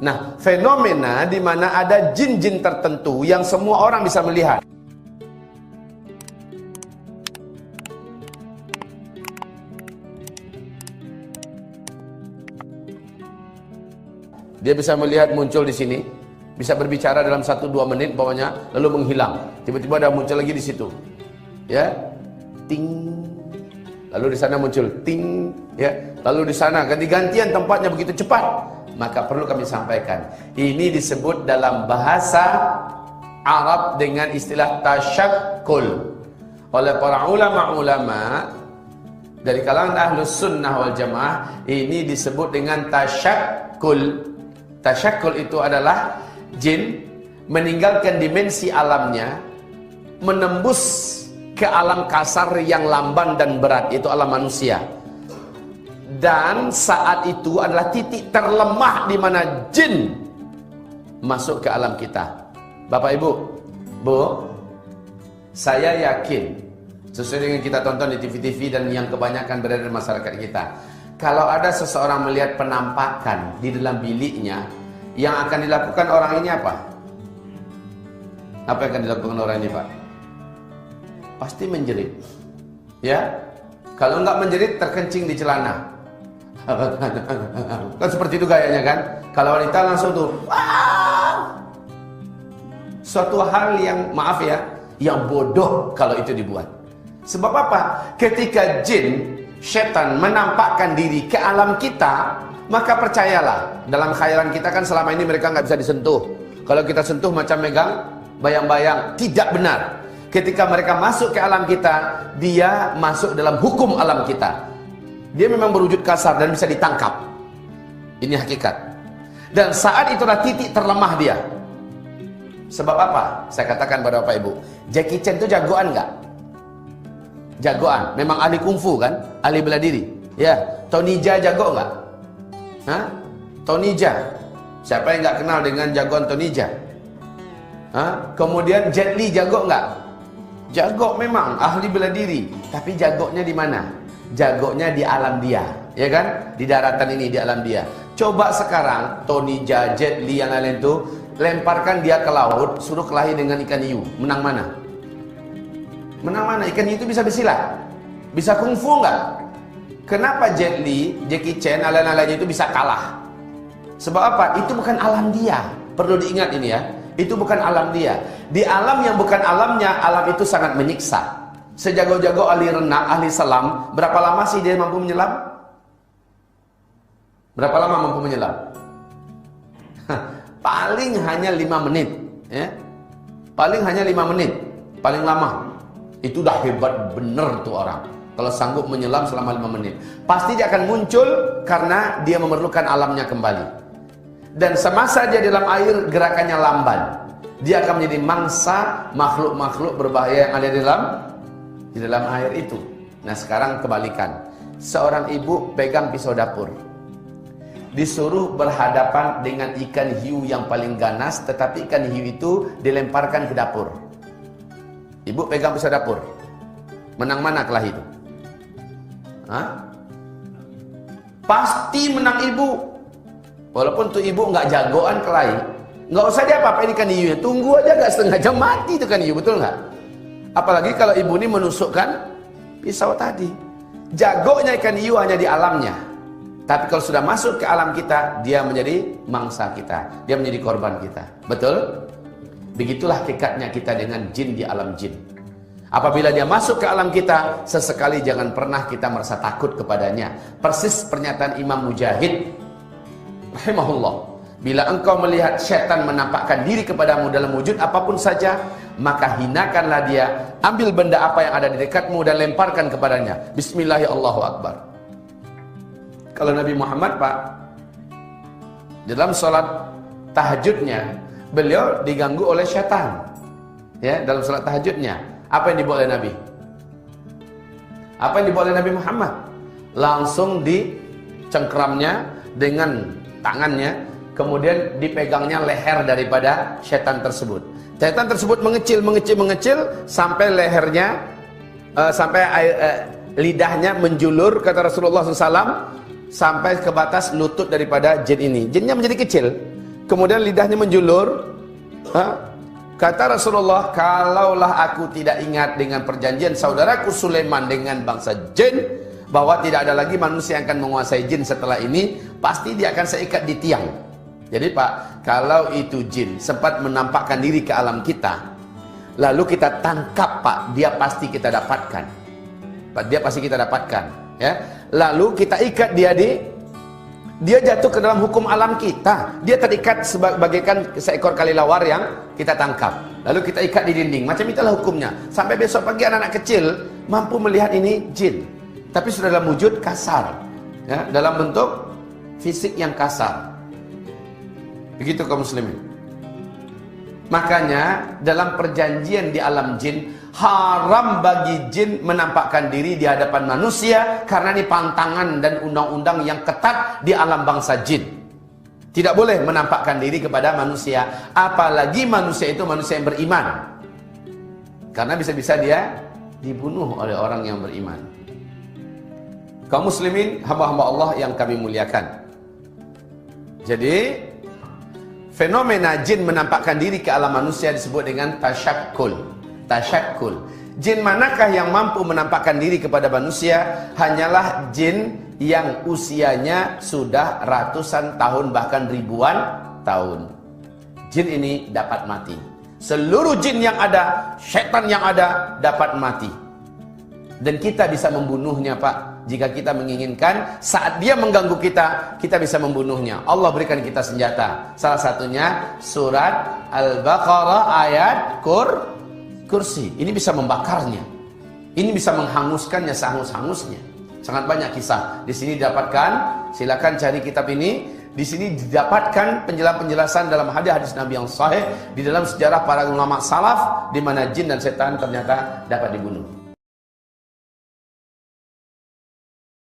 Nah, fenomena di mana ada jin-jin tertentu yang semua orang bisa melihat. Dia bisa melihat muncul di sini, bisa berbicara dalam 1-2 menit bawahnya, lalu menghilang. Tiba-tiba ada muncul lagi di situ. Ya. Ting. Lalu di sana muncul ting, ya. Lalu di sana ganti-gantian tempatnya begitu cepat. Maka perlu kami sampaikan, ini disebut dalam bahasa Arab dengan istilah tasyakkul. Oleh para ulama-ulama dari kalangan ahlus sunnah wal jamaah, ini disebut dengan tasyakkul. Tasyakkul itu adalah jin meninggalkan dimensi alamnya, menembus ke alam kasar yang lamban dan berat, itu alam manusia. Dan saat itu adalah titik terlemah di mana jin masuk ke alam kita. Bapak Ibu, Bu, saya yakin sesuai dengan kita tonton di TV-TV dan yang kebanyakan berada di masyarakat kita, kalau ada seseorang melihat penampakan di dalam biliknya, yang akan dilakukan orang ini apa? Apa yang akan dilakukan orang ini, Pak? Pasti menjerit. Ya? Kalau enggak menjerit, terkencing di celana. Kan seperti itu gayanya kan? Kalau wanita langsung tuh, wah! Suatu hal yang, maaf ya, yang bodoh kalau itu dibuat. Sebab apa? Ketika jin, setan menampakkan diri ke alam kita, maka percayalah, dalam khayalan kita kan selama ini mereka nggak bisa disentuh. Kalau kita sentuh macam megang bayang-bayang, tidak benar. Ketika mereka masuk ke alam kita, dia masuk dalam hukum alam kita. Dia memang berwujud kasar dan bisa ditangkap. Ini hakikat. Dan saat itulah titik terlemah dia. Sebab apa? Saya katakan pada Bapak Ibu, Jackie Chan itu jagoan nggak? Jagoan. Memang ahli kungfu kan? Ahli bela diri. Ya. Tony Jaa jago nggak? Hah? Tony Jaa. Siapa yang nggak kenal dengan jagoan Tony Jaa? Hah? Kemudian Jet Li jago nggak? Jago memang, ahli bela diri. Tapi jagonya di mana? Jagonya di alam dia, ya kan? Di daratan ini, di alam dia. Coba sekarang Tony Jaa, Jet Li yang lain itu, lemparkan dia ke laut, suruh kelahi dengan ikan hiu. Menang mana? Menang mana? Ikan hiu itu bisa bersilat, bisa kungfu nggak? Kenapa Jet Li, Jackie Chan, lain-lainnya itu bisa kalah? Sebab apa? Itu bukan alam dia. Perlu diingat ini ya. Itu bukan alam dia. Di alam yang bukan alamnya, alam itu sangat menyiksa. Sejago-jago ahli renang, ahli selam, berapa lama sih dia mampu menyelam? Berapa lama mampu menyelam? Paling hanya 5 menit, ya. Paling hanya 5 menit, paling lama. Itu udah hebat bener tuh orang. Kalau sanggup menyelam selama 5 menit, pasti dia akan muncul karena dia memerlukan alamnya kembali. Dan semasa dia dalam air, gerakannya lamban. Dia akan menjadi mangsa makhluk-makhluk berbahaya yang ada di dalam air itu. Nah sekarang kebalikan. Seorang ibu pegang pisau dapur, disuruh berhadapan dengan ikan hiu yang paling ganas, tetapi ikan hiu itu dilemparkan ke dapur. Ibu pegang pisau dapur, menang mana kelahi itu? Hah? Pasti menang ibu. Walaupun tuh ibu nggak jagoan kelahi, nggak usah dia apa-apain ikan hiunya, tunggu aja gak setengah jam mati itu kan hiu, betul nggak? Apalagi kalau ibu ini menusukkan pisau tadi. Jagonya ikan hiu hanya di alamnya. Tapi kalau sudah masuk ke alam kita, dia menjadi mangsa kita, dia menjadi korban kita. Betul? Begitulah hakikatnya kita dengan jin di alam jin. Apabila dia masuk ke alam kita, sesekali jangan pernah kita merasa takut kepadanya. Persis pernyataan Imam Mujahid rahimahullah, bila engkau melihat syaitan menampakkan diri kepadamu dalam wujud apapun saja, maka hinakanlah dia, ambil benda apa yang ada di dekatmu dan lemparkan kepadanya. Bismillahirrahmanirrahim. Kalau Nabi Muhammad, Pak, dalam sholat tahajudnya, beliau diganggu oleh syaitan. Ya, dalam sholat tahajudnya, apa yang dibuat oleh Nabi? Apa yang dibuat oleh Nabi Muhammad? Langsung dicengkramnya dengan tangannya, kemudian dipegangnya leher daripada syaitan tersebut. Syaitan tersebut mengecil sampai lehernya, lidahnya menjulur, kata Rasulullah SAW, sampai ke batas lutut daripada jin ini. Jinnya menjadi kecil. kemudian lidahnya menjulur. Kata Rasulullah, kalaulah aku tidak ingat dengan perjanjian saudaraku Sulaiman dengan bangsa jin, bahwa tidak ada lagi manusia yang akan menguasai jin setelah ini, pasti dia akan saya ikat di tiang. Jadi Pak, kalau itu jin sempat menampakkan diri ke alam kita, lalu kita tangkap Pak, dia pasti kita dapatkan. Pak, dia pasti kita dapatkan. Ya, lalu kita ikat dia jatuh ke dalam hukum alam kita. Dia terikat sebagaikan seekor kelelawar yang kita tangkap. Lalu kita ikat di dinding. Macam itulah hukumnya. Sampai besok pagi anak-anak kecil mampu melihat ini jin. Tapi sudah dalam wujud kasar. Ya, dalam bentuk fisik yang kasar. Begitu kaum muslimin. Makanya dalam perjanjian di alam jin, haram bagi jin menampakkan diri di hadapan manusia, karena ini pantangan dan undang-undang yang ketat di alam bangsa jin. Tidak boleh menampakkan diri kepada manusia, apalagi manusia itu manusia yang beriman, karena bisa-bisa dia dibunuh oleh orang yang beriman. Kaum muslimin, hamba-hamba Allah yang kami muliakan. Jadi fenomena jin menampakkan diri ke alam manusia disebut dengan tasyakkul. Tasyakkul. Jin manakah yang mampu menampakkan diri kepada manusia? Hanyalah jin yang usianya sudah ratusan tahun, bahkan ribuan tahun. Jin ini dapat mati. Seluruh jin yang ada, setan yang ada dapat mati. Dan kita bisa membunuhnya Pak. Jika kita menginginkan, saat dia mengganggu kita, kita bisa membunuhnya. Allah berikan kita senjata. Salah satunya surat Al-Baqarah ayat kursi. Ini bisa membakarnya. Ini bisa menghanguskannya sehangus-hangusnya. Sangat banyak kisah. Di sini didapatkan, silakan cari kitab ini. Di sini didapatkan penjelasan dalam hadis-hadis Nabi yang sahih, di dalam sejarah para ulama salaf, di mana jin dan setan ternyata dapat dibunuh.